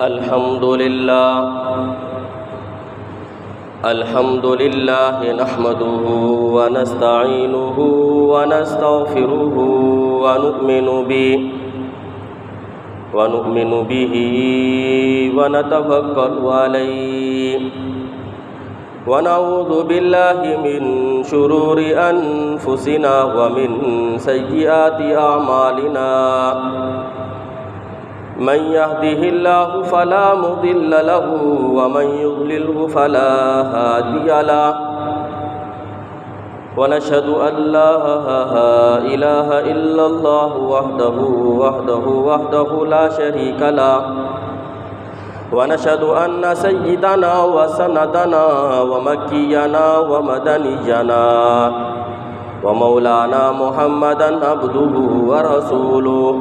الحمد لله نحمده ونستعينه ونستغفره ونؤمن به ونتوكل عليه ونعوذ بالله من شرور أنفسنا ومن سيئات أعمالنا من يهده الله فلا مضل له ومن يضلله فلا هادي له ونشهد أن لا إله إلا الله وحده لا شريك له ونشهد أن سيدنا وسندنا ومكينا ومدنينا ومولانا محمدا عبده ورسوله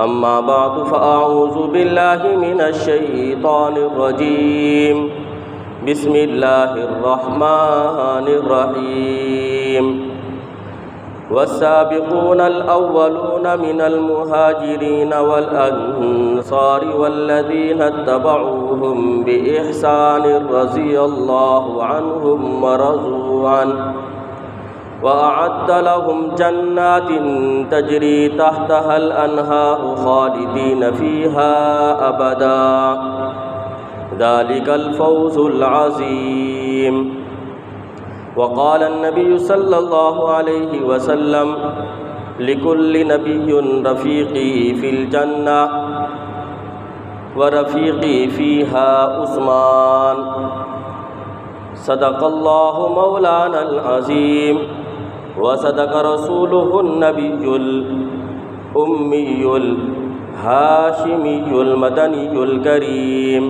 أما بعد فأعوذ بالله من الشيطان الرجيم بسم الله الرحمن الرحيم والسابقون الأولون من المهاجرين والأنصار والذين اتبعوهم بإحسان رضي الله عنهم ورضوا عنه وأعد لهم جنات تجري تحتها الأنهار خالدين فيها أبدا ذلك الفوز العظيم وقال النبي صلى الله عليه وسلم لكل نبي رفيقي في الجنة ورفيقي فيها عثمان صدق الله مولانا العظيم وصدق رسوله النبي الأمي الهاشمي المدني الكريم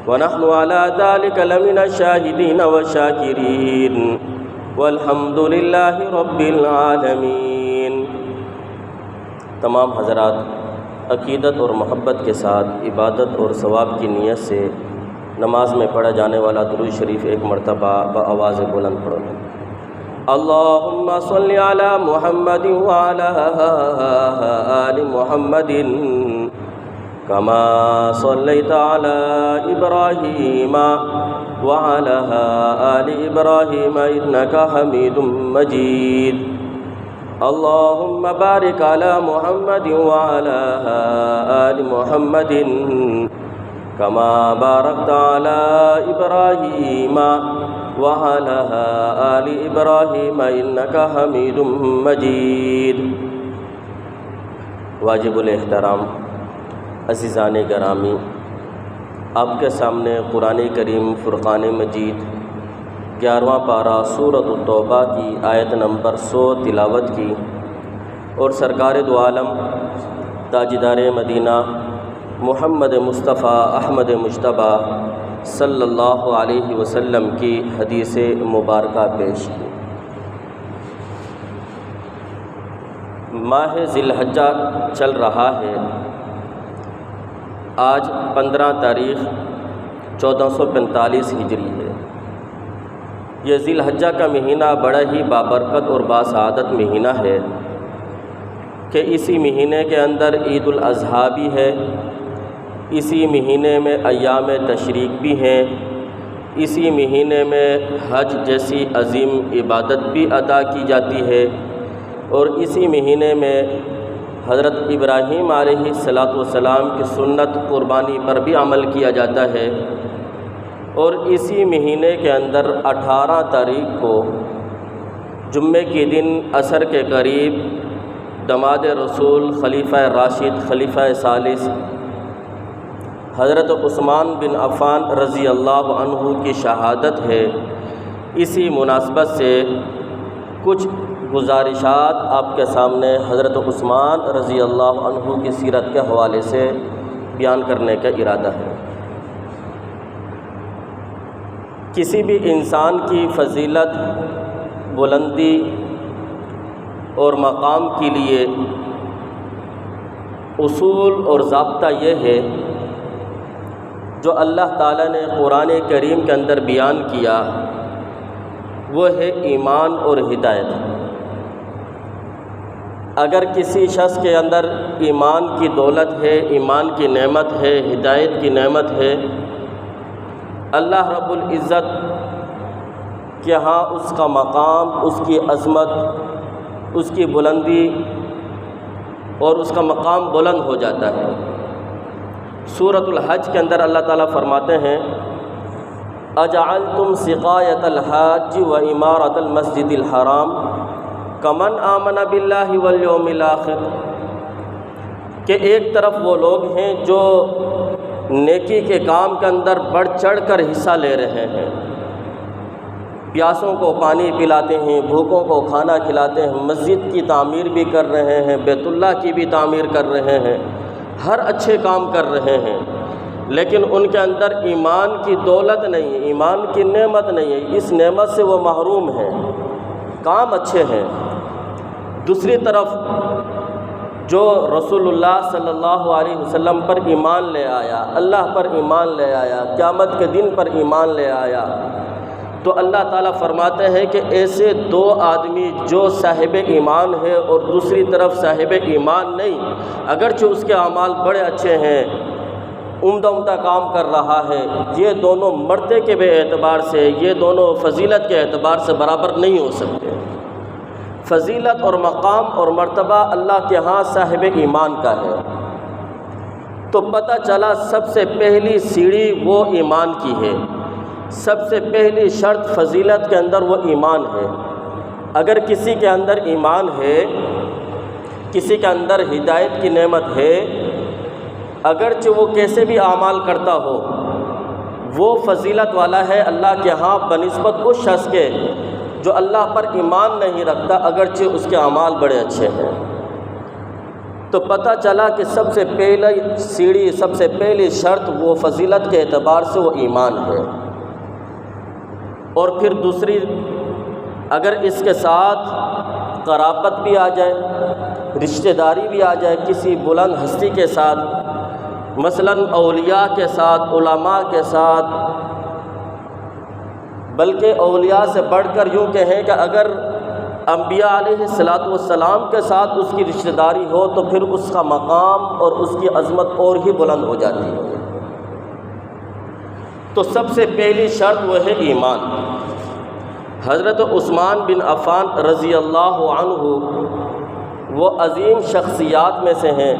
ونحن على ذلك لمن الشاهدين والشاكرين والحمد لله رب العالمين۔ تمام حضرات عقیدت اور محبت کے ساتھ عبادت اور ثواب کی نیت سے نماز میں پڑھا جانے والا درود شریف ایک مرتبہ بآواز بلند پڑھو۔ اللہم صلی علی محمد وعلی آل محمد کما صلیت علی ابراہیم وعلی آل ابراہیم انکا حمید مجید۔ اللہم بارک علی محمد وعلی آل محمد کما بارکت علی ابراہیم وعلی آل ابراہیم انکا حمید مجید۔ واجب الاحترام عزیزان گرامی، آپ کے سامنے قرآن کریم فرقان مجید 11واں پارہ سورۃ التوبہ کی آیت نمبر 100 تلاوت کی اور سرکار دو عالم تاجدار مدینہ محمد مصطفیٰ احمد مجتبیٰ صلی اللہ علیہ وسلم کی حدیث مبارکہ پیش کی۔ ماہ ذی الحجہ چل رہا ہے، آج 15 تاریخ 1445 ہجری ہے۔ یہ ذی الحجہ کا مہینہ بڑا ہی بابرکت اور باسعادت مہینہ ہے کہ اسی مہینے کے اندر عید الاضحیٰ بھی ہے، اسی مہینے میں ایام تشریق بھی ہیں، اسی مہینے میں حج جیسی عظیم عبادت بھی ادا کی جاتی ہے، اور اسی مہینے میں حضرت ابراہیم علیہ السلام کی سنت قربانی پر بھی عمل کیا جاتا ہے، اور اسی مہینے کے اندر 18 تاریخ کو جمعے کے دن عصر کے قریب داماد رسول خلیفہ راشد خلیفہ ثالث حضرت عثمان بن عفان رضی اللہ عنہ کی شہادت ہے۔ اسی مناسبت سے کچھ گزارشات آپ کے سامنے حضرت عثمان رضی اللہ عنہ کی سیرت کے حوالے سے بیان کرنے کا ارادہ ہے۔ کسی بھی انسان کی فضیلت، بلندی اور مقام کے لیے اصول اور ضابطہ یہ ہے جو اللہ تعالیٰ نے قرآن کریم کے اندر بیان کیا، وہ ہے ایمان اور ہدایت۔ اگر کسی شخص کے اندر ایمان کی دولت ہے، ایمان کی نعمت ہے، ہدایت کی نعمت ہے، اللہ رب العزت کہ ہاں اس کا مقام، اس کی عظمت، اس کی بلندی اور اس کا مقام بلند ہو جاتا ہے۔ سورۃ الحج کے اندر اللہ تعالیٰ فرماتے ہیں اجعلتم سقایۃ الحاج و عمارۃ المسجد الحرام کمن آمن باللہ والیوم الآخر، کہ ایک طرف وہ لوگ ہیں جو نیکی کے کام کے اندر بڑھ چڑھ کر حصہ لے رہے ہیں، پیاسوں کو پانی پلاتے ہیں، بھوکوں کو کھانا کھلاتے ہیں، مسجد کی تعمیر بھی کر رہے ہیں، بیت اللہ کی بھی تعمیر کر رہے ہیں، ہر اچھے کام کر رہے ہیں، لیکن ان کے اندر ایمان کی دولت نہیں ہے، ایمان کی نعمت نہیں ہے، اس نعمت سے وہ محروم ہیں، کام اچھے ہیں۔ دوسری طرف جو رسول اللہ صلی اللہ علیہ وسلم پر ایمان لے آیا، اللہ پر ایمان لے آیا، قیامت کے دن پر ایمان لے آیا، تو اللہ تعالیٰ فرماتے ہیں کہ ایسے دو آدمی جو صاحب ایمان ہے اور دوسری طرف صاحب ایمان نہیں، اگرچہ اس کے اعمال بڑے اچھے ہیں، عمدہ کام کر رہا ہے، یہ دونوں مرتے کے بے اعتبار سے، یہ دونوں فضیلت کے اعتبار سے برابر نہیں ہو سکتے۔ فضیلت اور مقام اور مرتبہ اللہ کے ہاں صاحب ایمان کا ہے۔ تو پتہ چلا سب سے پہلی سیڑھی وہ ایمان کی ہے، سب سے پہلی شرط فضیلت کے اندر وہ ایمان ہے۔ اگر کسی کے اندر ایمان ہے، کسی کے اندر ہدایت کی نعمت ہے، اگرچہ وہ کیسے بھی اعمال کرتا ہو، وہ فضیلت والا ہے اللہ کے ہاں بنسبت اس شخص کے جو اللہ پر ایمان نہیں رکھتا، اگرچہ اس کے اعمال بڑے اچھے ہیں۔ تو پتہ چلا کہ سب سے پہلی سیڑھی، سب سے پہلی شرط وہ فضیلت کے اعتبار سے وہ ایمان ہے۔ اور پھر دوسری، اگر اس کے ساتھ قرابت بھی آ جائے، رشتہ داری بھی آ جائے کسی بلند ہستی کے ساتھ، مثلا اولیاء کے ساتھ، علماء کے ساتھ، بلکہ اولیاء سے بڑھ کر یوں کہیں کہ اگر انبیاء علیہ السلام کے ساتھ اس کی رشتہ داری ہو تو پھر اس کا مقام اور اس کی عظمت اور ہی بلند ہو جاتی ہے۔ تو سب سے پہلی شرط وہ ہے ایمان۔ حضرت عثمان بن عفان رضی اللہ عنہ وہ عظیم شخصیات میں سے ہیں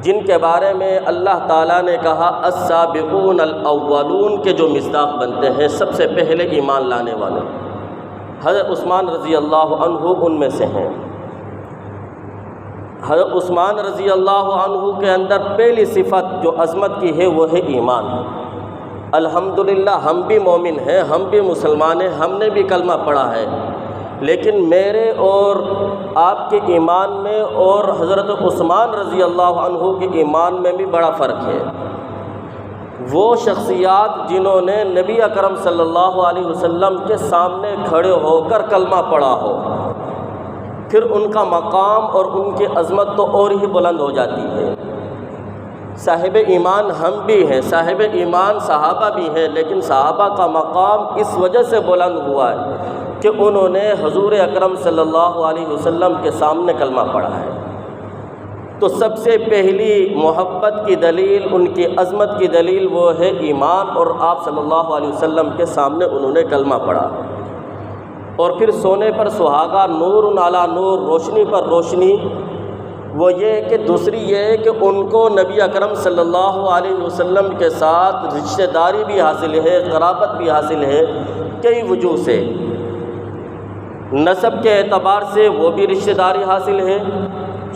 جن کے بارے میں اللہ تعالیٰ نے کہا السابقون الاولون کے جو مصداق بنتے ہیں، سب سے پہلے ایمان لانے والے، حضرت عثمان رضی اللہ عنہ ان میں سے ہیں۔ حضرت عثمان رضی اللہ عنہ کے اندر پہلی صفت جو عظمت کی ہے وہ ہے ایمان۔ الحمدللہ ہم بھی مومن ہیں، ہم بھی مسلمان ہیں، ہم نے بھی کلمہ پڑھا ہے، لیکن میرے اور آپ کے ایمان میں اور حضرت عثمان رضی اللہ عنہ کے ایمان میں بھی بڑا فرق ہے۔ وہ شخصیات جنہوں نے نبی اکرم صلی اللہ علیہ وسلم کے سامنے کھڑے ہو کر کلمہ پڑھا ہو، پھر ان کا مقام اور ان کی عظمت تو اور ہی بلند ہو جاتی ہے۔ صاحب ایمان ہم بھی ہیں، صاحب ایمان صحابہ بھی ہیں، لیکن صحابہ کا مقام اس وجہ سے بلند ہوا ہے کہ انہوں نے حضور اکرم صلی اللہ علیہ وسلم کے سامنے کلمہ پڑھا ہے۔ تو سب سے پہلی محبت کی دلیل، ان کی عظمت کی دلیل وہ ہے ایمان، اور آپ صلی اللہ علیہ وسلم کے سامنے انہوں نے کلمہ پڑھا۔ اور پھر سونے پر سہاگا، نور علی نور، روشنی پر روشنی، وہ یہ کہ دوسری یہ ہے کہ ان کو نبی اکرم صلی اللہ علیہ وسلم کے ساتھ رشتہ داری بھی حاصل ہے، قرابت بھی حاصل ہے کئی وجوہ سے۔ نسب کے اعتبار سے وہ بھی رشتہ داری حاصل ہے،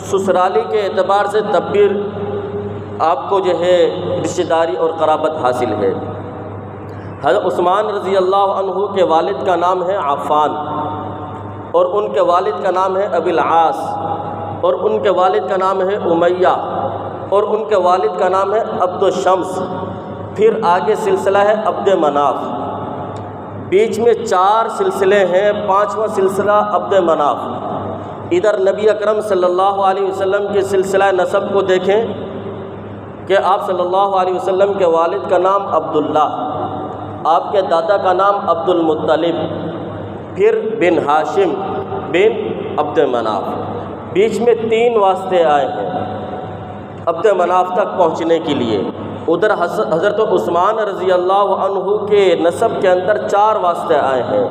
سسرالی کے اعتبار سے تب بھی آپ کو جو ہے رشتہ داری اور قرابت حاصل ہے۔ حضرت عثمان رضی اللہ عنہ کے والد کا نام ہے عفان، اور ان کے والد کا نام ہے ابی العاص، اور ان کے والد کا نام ہے امیہ، اور ان کے والد کا نام ہے عبد الشمس، پھر آگے سلسلہ ہے عبد مناف، بیچ میں 4 سلسلے ہیں، 5واں سلسلہ عبد مناف۔ ادھر نبی اکرم صلی اللہ علیہ وسلم کے سلسلہ نسب کو دیکھیں کہ آپ صلی اللہ علیہ وسلم کے والد کا نام عبداللہ، آپ کے دادا کا نام عبد المطلب، پھر بن ہاشم بن عبد مناف، بیچ میں 3 واسطے آئے ہیں عبد مناف تک پہنچنے کے لیے۔ ادھر حضرت عثمان رضی اللہ عنہ کے نسب کے اندر 4 واسطے آئے ہیں،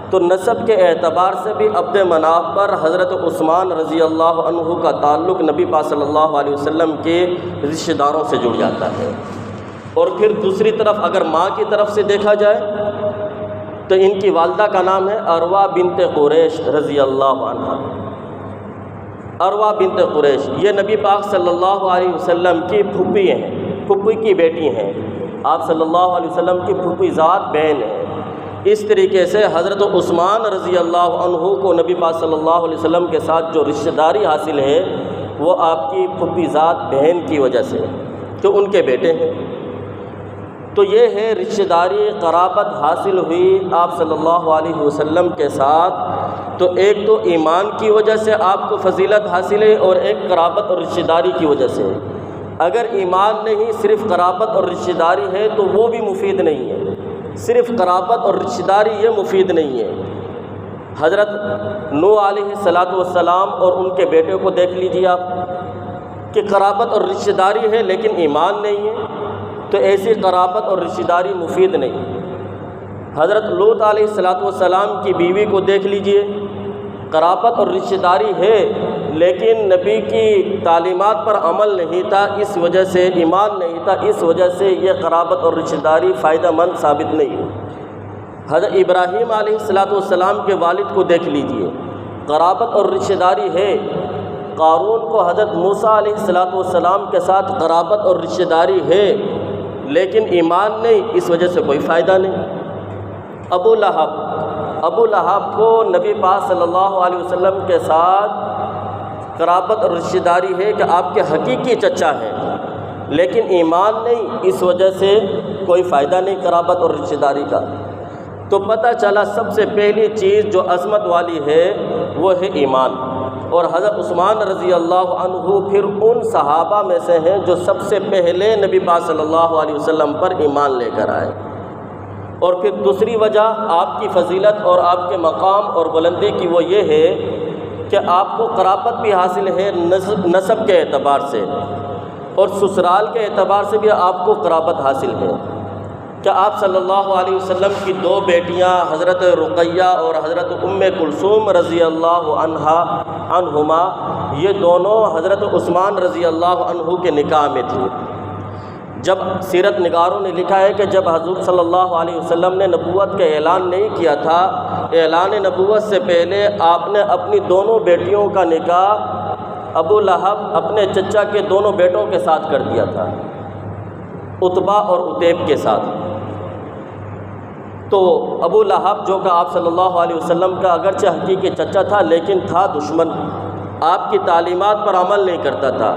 تو نسب کے اعتبار سے بھی عبد مناف پر حضرت عثمان رضی اللہ عنہ کا تعلق نبی پاک صلی اللہ علیہ وسلم کے رشتہ داروں سے جڑ جاتا ہے۔ اور پھر دوسری طرف اگر ماں کی طرف سے دیکھا جائے تو ان کی والدہ کا نام ہے اروا بنت قریش رضی اللہ عنہ۔ اروا بنت قریش یہ نبی پاک صلی اللہ علیہ وسلم کی پھوپھی ہیں، پھوپھی کی بیٹی ہیں، آپ صلی اللہ علیہ وسلم کی پھوپھی ذات بہن ہیں۔ اس طریقے سے حضرت عثمان رضی اللہ عنہ کو نبی پاک صلی اللہ علیہ وسلم کے ساتھ جو رشتہ داری حاصل ہے وہ آپ کی پھوپھی ذات بہن کی وجہ سے، تو ان کے بیٹے ہیں۔ تو یہ ہے رشتہ داری قرابت حاصل ہوئی آپ صلی اللہ علیہ وسلم کے ساتھ، تو ایک تو ایمان کی وجہ سے آپ کو فضیلت حاصل ہے اور ایک قرابت اور رشتہ داری کی وجہ سے۔ اگر ایمان نہیں صرف قرابت اور رشتہ داری ہے تو وہ بھی مفید نہیں ہے، صرف قرابت اور رشتہ داری یہ مفید نہیں ہے۔ حضرت نوح علیہ السلام اور ان کے بیٹے کو دیکھ لیجیے آپ کہ قرابت اور رشتہ داری ہے لیکن ایمان نہیں ہے، تو ایسی قرابت اور رشتہ داری مفید نہیں۔ حضرت لوط علیہ السلام کی بیوی کو دیکھ لیجئے، قرابت اور رشتہ داری ہے لیکن نبی کی تعلیمات پر عمل نہیں تھا، اس وجہ سے ایمان نہیں تھا، اس وجہ سے یہ قرابت اور رشتہ داری فائدہ مند ثابت نہیں ہے۔ حضرت ابراہیم علیہ السلام کے والد کو دیکھ لیجئے، قرابت اور رشتہ داری ہے۔ قارون کو حضرت موسیٰ علیہ السلام کے ساتھ قرابت اور رشتہ داری ہے لیکن ایمان نہیں، اس وجہ سے کوئی فائدہ نہیں۔ ابو لہب کو نبی پاک صلی اللہ علیہ وسلم کے ساتھ قرابت اور رشتہ داری ہے کہ آپ کے حقیقی چچا ہیں لیکن ایمان نہیں، اس وجہ سے کوئی فائدہ نہیں قرابت اور رشتہ داری کا۔ تو پتہ چلا سب سے پہلی چیز جو عظمت والی ہے وہ ہے ایمان، اور حضرت عثمان رضی اللہ عنہ پھر ان صحابہ میں سے ہیں جو سب سے پہلے نبی پاک صلی اللہ علیہ وسلم پر ایمان لے کر آئے۔ اور پھر دوسری وجہ آپ کی فضیلت اور آپ کے مقام اور بلندی کی وہ یہ ہے کہ آپ کو قرابت بھی حاصل ہے نسب کے اعتبار سے، اور سسرال کے اعتبار سے بھی آپ کو قرابت حاصل ہے کہ آپ صلی اللہ علیہ وسلم کی 2 بیٹیاں حضرت رقیہ اور حضرت ام کلثوم رضی اللہ عنہما یہ دونوں حضرت عثمان رضی اللہ عنہ کے نکاح میں تھیں۔ جب سیرت نگاروں نے لکھا ہے کہ جب حضور صلی اللہ علیہ وسلم نے نبوت کا اعلان نہیں کیا تھا، اعلان نبوت سے پہلے آپ نے اپنی دونوں بیٹیوں کا نکاح ابو لہب اپنے چچا کے دونوں بیٹوں کے ساتھ کر دیا تھا، عتبہ اور عتیب کے ساتھ۔ تو ابو لہب جو کہ آپ صلی اللہ علیہ وسلم کا اگرچہ حقیقی چچا تھا لیکن تھا دشمن، آپ کی تعلیمات پر عمل نہیں کرتا تھا۔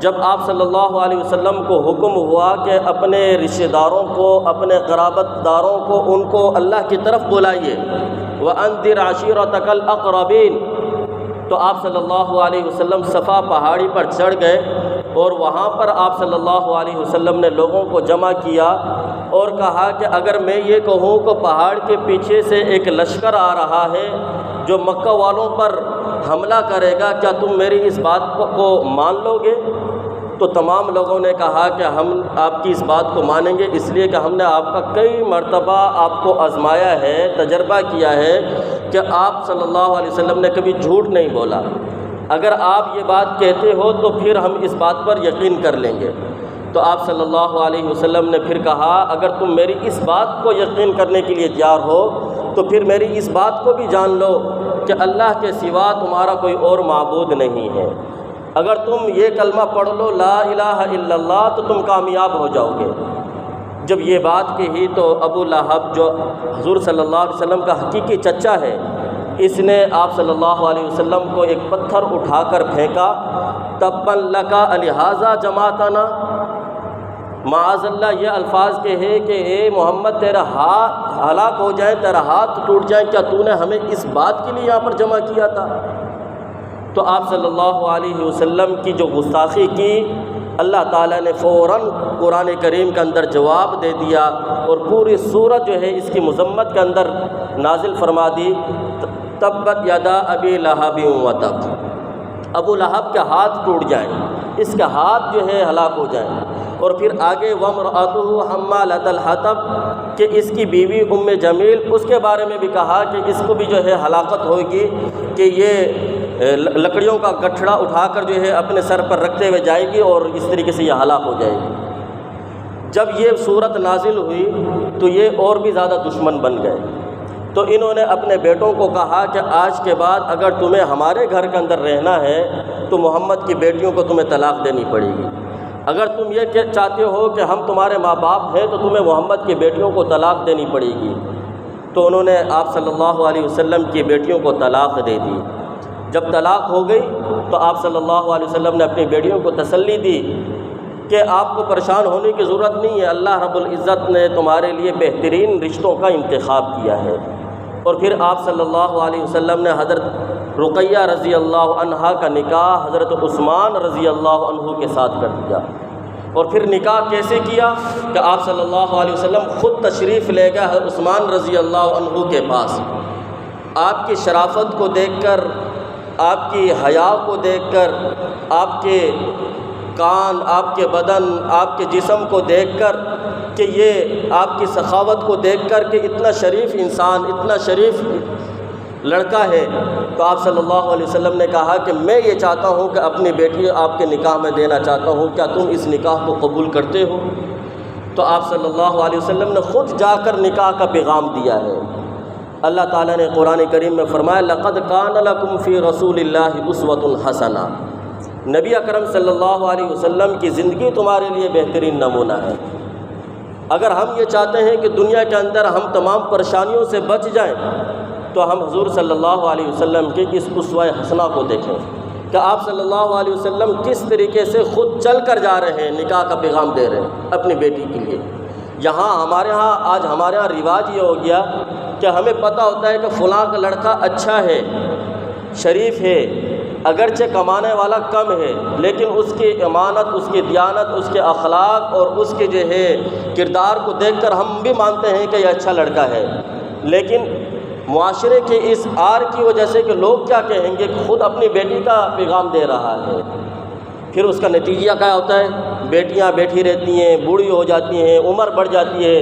جب آپ صلی اللہ علیہ وسلم کو حکم ہوا کہ اپنے رشتہ داروں کو، اپنے قرابت داروں کو، ان کو اللہ کی طرف بلائیے، وَأَنذِرْ عَشِيرَتَكَ الْأَقْرَبِينَ، تو آپ صلی اللہ علیہ وسلم صفا پہاڑی پر چڑھ گئے اور وہاں پر آپ صلی اللہ علیہ وسلم نے لوگوں کو جمع کیا اور کہا کہ اگر میں یہ کہوں کہ پہاڑ کے پیچھے سے ایک لشکر آ رہا ہے جو مکہ والوں پر حملہ کرے گا، کیا تم میری اس بات کو مان لو گے؟ تو تمام لوگوں نے کہا کہ ہم آپ کی اس بات کو مانیں گے، اس لیے کہ ہم نے آپ کا کئی مرتبہ آپ کو آزمایا ہے، تجربہ کیا ہے کہ آپ صلی اللہ علیہ وسلم نے کبھی جھوٹ نہیں بولا۔ اگر آپ یہ بات کہتے ہو تو پھر ہم اس بات پر یقین کر لیں گے۔ تو آپ صلی اللہ علیہ وسلم نے پھر کہا اگر تم میری اس بات کو یقین کرنے کے لیے تیار ہو تو پھر میری اس بات کو بھی جان لو کہ اللہ کے سوا تمہارا کوئی اور معبود نہیں ہے۔ اگر تم یہ کلمہ پڑھ لو لا الہ الا اللہ تو تم کامیاب ہو جاؤ گے۔ جب یہ بات کہی تو ابو لہب جو حضور صلی اللہ علیہ وسلم کا حقیقی چچا ہے، اس نے آپ صلی اللہ علیہ وسلم کو ایک پتھر اٹھا کر پھینکا، تبا لک الہذا جماعتنا، معاذ اللہ یہ الفاظ کہے کہ اے محمد تیرا ہاتھ ہلاک ہو جائے، تیرا ہاتھ ٹوٹ جائے، کیا تو نے ہمیں اس بات کے لیے یہاں پر جمع کیا تھا؟ تو آپ صلی اللہ علیہ وسلم کی جو گستاخی کی، اللہ تعالیٰ نے فوراً قرآن کریم کے اندر جواب دے دیا اور پوری سورت جو ہے اس کی مذمت کے اندر نازل فرما دی، تبت یدا ابی لہب وتب، ابو لہب کے ہاتھ ٹوٹ جائیں، اس کے ہاتھ جو ہے ہلاک ہو جائیں۔ اور پھر آگے وَامْرَأَتُهُ حَمَّالَةَ الْحَطَبِ کہ اس کی بیوی ام جمیل، اس کے بارے میں بھی کہا کہ اس کو بھی جو ہے ہلاکت ہوگی کہ یہ لکڑیوں کا گٹھڑا اٹھا کر جو ہے اپنے سر پر رکھتے ہوئے جائے گی اور اس طریقے سے یہ ہلاک ہو جائے گی۔ جب یہ صورت نازل ہوئی تو یہ اور بھی زیادہ دشمن بن گئے، تو انہوں نے اپنے بیٹوں کو کہا کہ آج کے بعد اگر تمہیں ہمارے گھر کے اندر رہنا ہے تو محمد کی بیٹیوں کو تمہیں طلاق دینی پڑے گی۔ اگر تم یہ چاہتے ہو کہ ہم تمہارے ماں باپ ہیں تو تمہیں محمد کی بیٹیوں کو طلاق دینی پڑے گی۔ تو انہوں نے آپ صلی اللہ علیہ وسلم کی بیٹیوں کو طلاق دے دی۔ جب طلاق ہو گئی تو آپ صلی اللہ علیہ وسلم نے اپنی بیٹیوں کو تسلی دی کہ آپ کو پریشان ہونے کی ضرورت نہیں ہے، اللہ رب العزت نے تمہارے لیے بہترین رشتوں کا انتخاب کیا ہے۔ اور پھر آپ صلی اللہ علیہ وسلم نے حضرت رقیہ رضی اللہ عنہا کا نکاح حضرت عثمان رضی اللہ عنہ کے ساتھ کر دیا۔ اور پھر نکاح کیسے کیا کہ آپ صلی اللہ علیہ وسلم خود تشریف لے گئے حضرت عثمان رضی اللہ عنہ کے پاس۔ آپ کی شرافت کو دیکھ کر، آپ کی حیا کو دیکھ کر، آپ کے کان، آپ کے بدن، آپ کے جسم کو دیکھ کر کہ یہ آپ کی سخاوت کو دیکھ کر کہ اتنا شریف انسان، اتنا شریف لڑکا ہے، تو آپ صلی اللہ علیہ وسلم نے کہا کہ میں یہ چاہتا ہوں کہ اپنی بیٹی آپ کے نکاح میں دینا چاہتا ہوں، کیا تم اس نکاح کو قبول کرتے ہو؟ تو آپ صلی اللہ علیہ وسلم نے خود جا کر نکاح کا پیغام دیا ہے۔ اللہ تعالیٰ نے قرآن کریم میں فرمایا لَقَدْ كَانَ لَكُمْ فِي رَسُولِ اللَّهِ أُسْوَةٌ حَسَنَةٌ، نبی اکرم صلی اللہ علیہ وسلم کی زندگی تمہارے لیے بہترین نمونہ ہے۔ اگر ہم یہ چاہتے ہیں کہ دنیا کے اندر ہم تمام پریشانیوں سے بچ جائیں تو ہم حضور صلی اللہ علیہ وسلم کے اس اسوہ حسنہ کو دیکھیں کہ آپ صلی اللہ علیہ وسلم کس طریقے سے خود چل کر جا رہے ہیں، نکاح کا پیغام دے رہے ہیں اپنی بیٹی کے لیے۔ آج ہمارے ہاں رواج یہ ہو گیا کہ ہمیں پتہ ہوتا ہے کہ فلاں کا لڑکا اچھا ہے، شریف ہے، اگرچہ کمانے والا کم ہے، لیکن اس کی امانت، اس کی دیانت، اس کے اخلاق اور اس کے جو ہے کردار کو دیکھ کر ہم بھی مانتے ہیں کہ یہ اچھا لڑکا ہے۔ لیکن معاشرے کے اس آر کی وجہ سے کہ لوگ کیا کہیں گے، خود اپنی بیٹی کا پیغام دے رہا ہے، پھر اس کا نتیجہ کیا ہوتا ہے؟ بیٹیاں بیٹھی رہتی ہیں، بوڑھی ہو جاتی ہیں، عمر بڑھ جاتی ہے،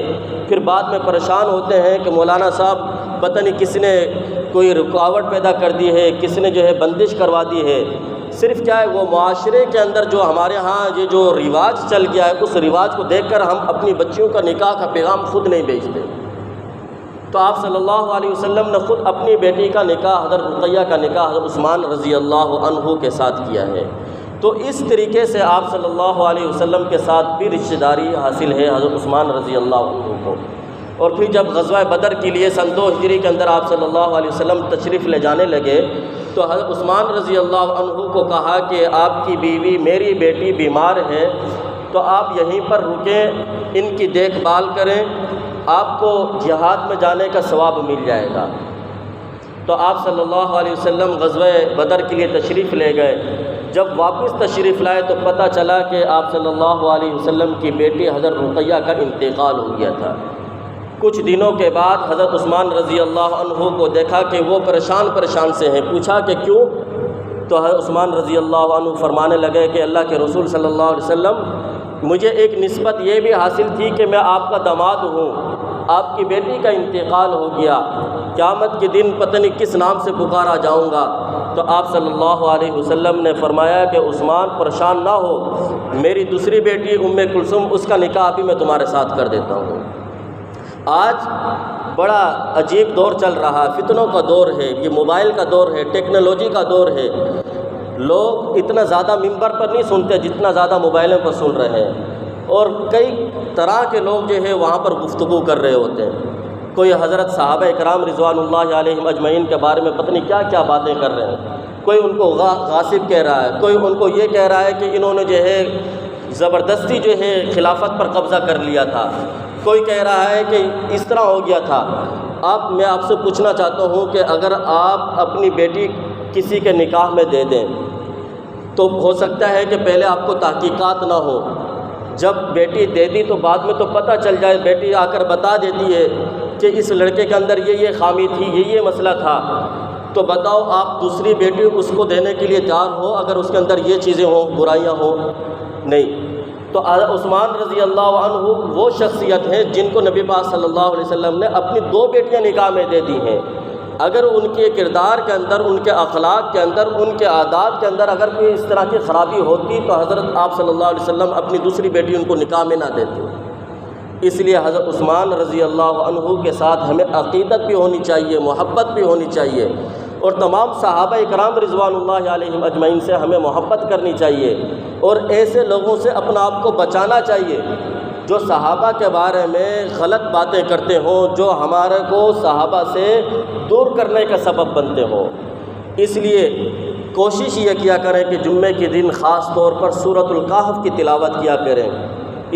پھر بعد میں پریشان ہوتے ہیں کہ مولانا صاحب پتہ نہیں کس نے کوئی رکاوٹ پیدا کر دی ہے، کس نے جو ہے بندش کروا دی ہے۔ صرف کیا ہے، وہ معاشرے کے اندر جو ہمارے ہاں یہ جو رواج چل گیا ہے، اس رواج کو دیکھ کر ہم اپنی بچیوں کا نکاح کا پیغام خود نہیں بھیجتے۔ تو آپ صلی اللہ علیہ وسلم نے خود اپنی بیٹی کا نکاح، حضرت رقیہ کا نکاح حضرت عثمان رضی اللہ عنہ کے ساتھ کیا ہے۔ تو اس طریقے سے آپ صلی اللہ علیہ وسلم کے ساتھ بھی رشتہ داری حاصل ہے حضرت عثمان رضی اللہ عنہ کو۔ اور پھر جب غزوہ بدر کے لیے سن 2 ہجری کے اندر آپ صلی اللہ علیہ وسلم تشریف لے جانے لگے تو حضرت عثمان رضی اللہ عنہ کو کہا کہ آپ کی بیوی، میری بیٹی بیمار ہے، تو آپ یہیں پر رکیں، ان کی دیکھ بھال کریں، آپ کو جہاد میں جانے کا ثواب مل جائے گا۔ تو آپ صلی اللہ علیہ وسلم غزوہ بدر کے لیے تشریف لے گئے۔ جب واپس تشریف لائے تو پتہ چلا کہ آپ صلی اللہ علیہ وسلم کی بیٹی حضرت رقیہ کا انتقال ہو گیا تھا۔ کچھ دنوں کے بعد حضرت عثمان رضی اللہ عنہ کو دیکھا کہ وہ پریشان سے ہیں، پوچھا کہ کیوں؟ تو حضرت عثمان رضی اللہ عنہ فرمانے لگے کہ اللہ کے رسول صلی اللہ علیہ وسلم، مجھے ایک نسبت یہ بھی حاصل تھی کہ میں آپ کا داماد ہوں، آپ کی بیٹی کا انتقال ہو گیا، قیامت کے دن پتہ نہیں کس نام سے پکارا جاؤں گا۔ تو آپ صلی اللہ علیہ وسلم نے فرمایا کہ عثمان پریشان نہ ہو، میری دوسری بیٹی ام کلثوم، اس کا نکاح بھی میں تمہارے ساتھ کر دیتا ہوں۔ آج بڑا عجیب دور چل رہا ہے، فتنوں کا دور ہے، یہ موبائل کا دور ہے، ٹیکنالوجی کا دور ہے۔ لوگ اتنا زیادہ ممبر پر نہیں سنتے جتنا زیادہ موبائلوں پر سن رہے ہیں، اور کئی طرح کے لوگ جو ہے وہاں پر گفتگو کر رہے ہوتے ہیں۔ کوئی حضرت صحابہ اکرام رضوان اللہ علیہم اجمعین کے بارے میں پتہ نہیں کیا کیا باتیں کر رہے ہیں، کوئی ان کو غاصب کہہ رہا ہے، کوئی ان کو یہ کہہ رہا ہے کہ انہوں نے جو ہے زبردستی جو ہے خلافت پر قبضہ کر لیا تھا، کوئی کہہ رہا ہے کہ اس طرح ہو گیا تھا۔ میں آپ سے پوچھنا چاہتا ہوں کہ اگر آپ اپنی بیٹی کسی کے نکاح میں دے دیں تو ہو سکتا ہے کہ پہلے آپ کو تحقیقات نہ ہو، جب بیٹی دے دی تو بعد میں تو پتہ چل جائے، بیٹی آ کر بتا دیتی ہے کہ اس لڑکے کے اندر یہ خامی تھی، یہ مسئلہ تھا، تو بتاؤ آپ دوسری بیٹی اس کو دینے کے لیے تیار ہو اگر اس کے اندر یہ چیزیں ہوں، برائیاں ہوں؟ نہیں۔ تو عثمان رضی اللہ عنہ وہ شخصیت ہیں جن کو نبی پاک صلی اللہ علیہ وسلم نے اپنی 2 بیٹیاں نکاح میں دے دی ہیں۔ اگر ان کے کردار کے اندر، ان کے اخلاق کے اندر، ان کے عادات کے اندر اگر کوئی اس طرح کی خرابی ہوتی تو حضرت آپ صلی اللہ علیہ وسلم اپنی دوسری بیٹی ان کو نکاح میں نہ دیتے۔ اس لیے حضرت عثمان رضی اللہ عنہ کے ساتھ ہمیں عقیدت بھی ہونی چاہیے، محبت بھی ہونی چاہیے، اور تمام صحابہ اکرام رضوان اللہ علیہم اجمعین سے ہمیں محبت کرنی چاہیے، اور ایسے لوگوں سے اپنا آپ کو بچانا چاہیے جو صحابہ کے بارے میں غلط باتیں کرتے ہوں، جو ہمارے کو صحابہ سے دور کرنے کا سبب بنتے ہوں۔ اس لیے کوشش یہ کیا کریں کہ جمعے کے دن خاص طور پر سورۃ الکہف کی تلاوت کیا کریں،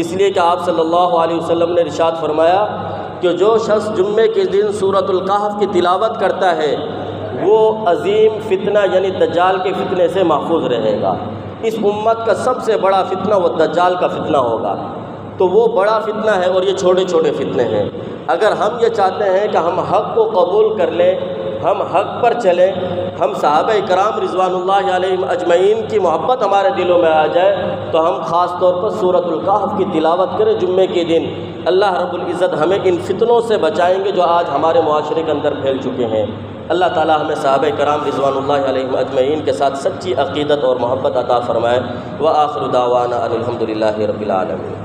اس لیے کہ آپ صلی اللہ علیہ وسلم نے ارشاد فرمایا کہ جو شخص جمعے کے دن سورۃ الکہف کی تلاوت کرتا ہے وہ عظیم فتنہ یعنی دجال کے فتنے سے محفوظ رہے گا۔ اس امت کا سب سے بڑا فتنہ وہ دجال کا فتنہ ہوگا، تو وہ بڑا فتنہ ہے اور یہ چھوٹے چھوٹے فتنے ہیں۔ اگر ہم یہ چاہتے ہیں کہ ہم حق کو قبول کر لیں، ہم حق پر چلیں، ہم صحابہ کرام رضوان اللہ علیہم اجمعین کی محبت ہمارے دلوں میں آ جائے، تو ہم خاص طور پر سورۃ الکہف کی تلاوت کریں جمعے کے دن۔ اللہ رب العزت ہمیں ان فتنوں سے بچائیں گے جو آج ہمارے معاشرے کے اندر پھیل چکے ہیں۔ اللہ تعالی ہمیں صحابہ کرام رضوان اللہ علیہم اجمعین کے ساتھ سچی عقیدت اور محبت عطا فرمائے۔ وآخر دعوانا ان الحمدللہ رب العالمین۔